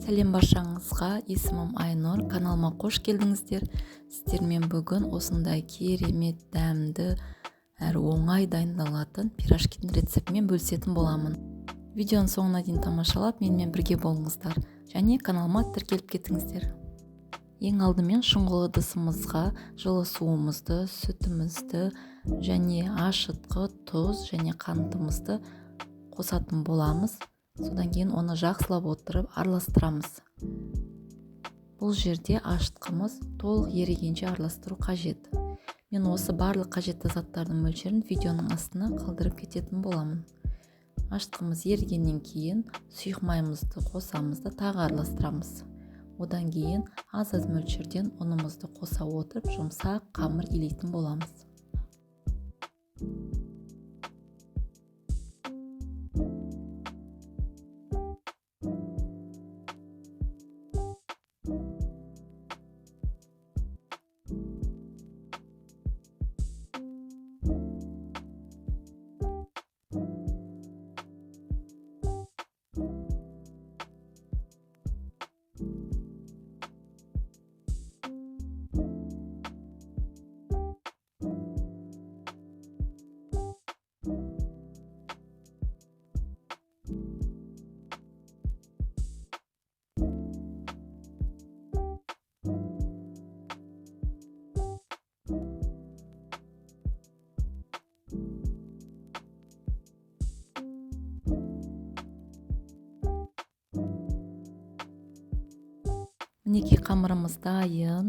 Сәлем баршаңызға, есімім Айнұр, каналыма қош келдіңіздер. Сіздермен бүгін осындай керемет, дәмді, әрі оңай дайындалатын пирожкидің рецептімен бөлісетін боламын. Видеоның соңына дейін тамашалап, менімен бірге болыңыздар және каналыма тіркеліп кетіңіздер. Ең алдымен шұңғыл ыдысымызға жылы суымызды, сүтімізді және ашытқы, тұз және қантымызды қосатын боламыз. Содан кейін оны жақсылап отырып араластырамыз. Бұл жерде ашытқымыз толық ерігенше араластыру қажет. Мен осы барлық қажетті заттардың мөлшерін видеоның астына қалдырып кететін боламын. Ашытқымыз ерігеннен кейін сұйық майымызды қосамыз да тағы араластырамыз. Одан кейін аз мөлшерден ұнымызды қоса отырып жұмсақ қамыр илейтін боламыз. Мінекей қамырымыз дайын.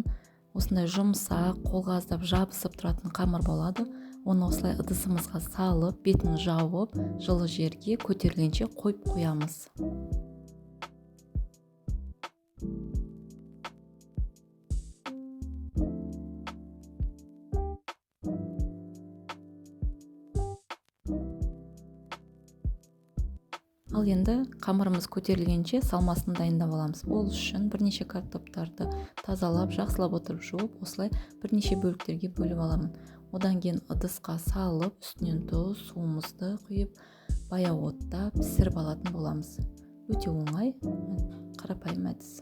Осындай жұмсақ, қолға аздап жабысып тұратын қамыр болады. Оны осылай ыдысымызға салып, бетін жауып, жылы жерге көтерілгенше қойып қоямыз. Ал енді қамырымыз көтерілгенше салмасын дайындап аламыз. Ол үшін бірнеше картоптарды тазалап, жақсылап отырып жуып, осылай бірнеше бөліктерге бөліп аламын. Одан кейін ыдысқа салып, үстінен тұз, суымызды құйып, баяу отта пісіріп алатын боламыз. Өте оңай, қарапайым әдіс.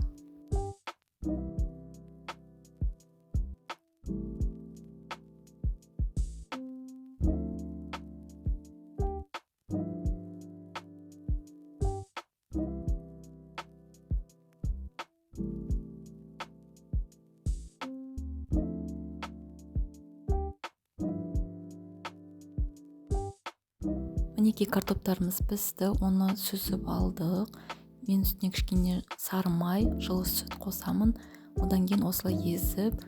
Мінекей картоптарымыз пісті, оны сүзіп алдық. Мен үстіне кішкене сары май, жылы сүт қосамын. Одан кейін осылай езіп,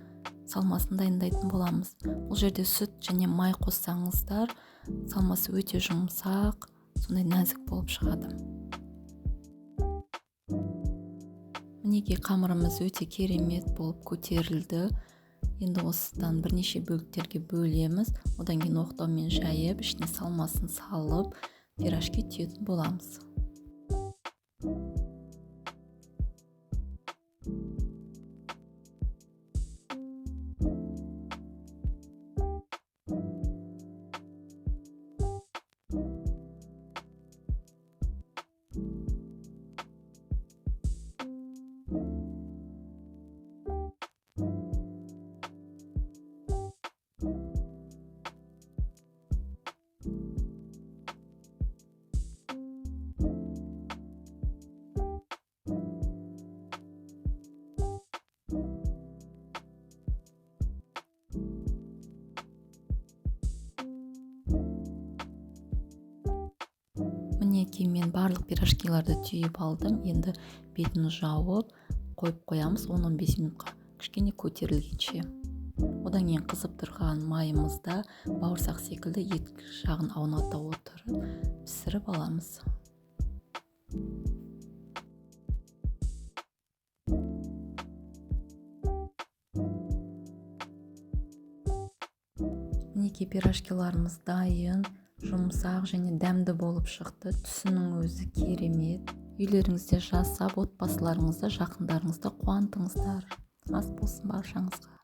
салмасын дайындайтын боламыз. Бұл жерде сүт және май қоссаңыздар, салмасы өте жұмсақ, сондай нәзік болып шығады. Мінекей қамырымыз өте керемет болып көтерілді. Енді осыдан бірнеше бөліктерге бөлеміз. Одан кейін оқтаумен жайып, ішіне салмасын салып, пирожки түйетін боламыз. Мінекей мен барлық пирожкиларды түйіп алдым. Енді бетін жауып, қойып қоямыз 10-15 минутқа, кішкене көтерілгенше. Одан кейін қызып тұрған майымызда бауырсақ секілді екі жағын ауната отырып, пісіріп аламыз. Мінекей пирожкиларымыз дайын, жұмсақ және дәмді болып шықты. Түсінің өзі керемет. Үйлеріңізде жасап, отбасыларыңызды, жақындарыңызды қуантыңыздар. Ас болсын баршаңызға.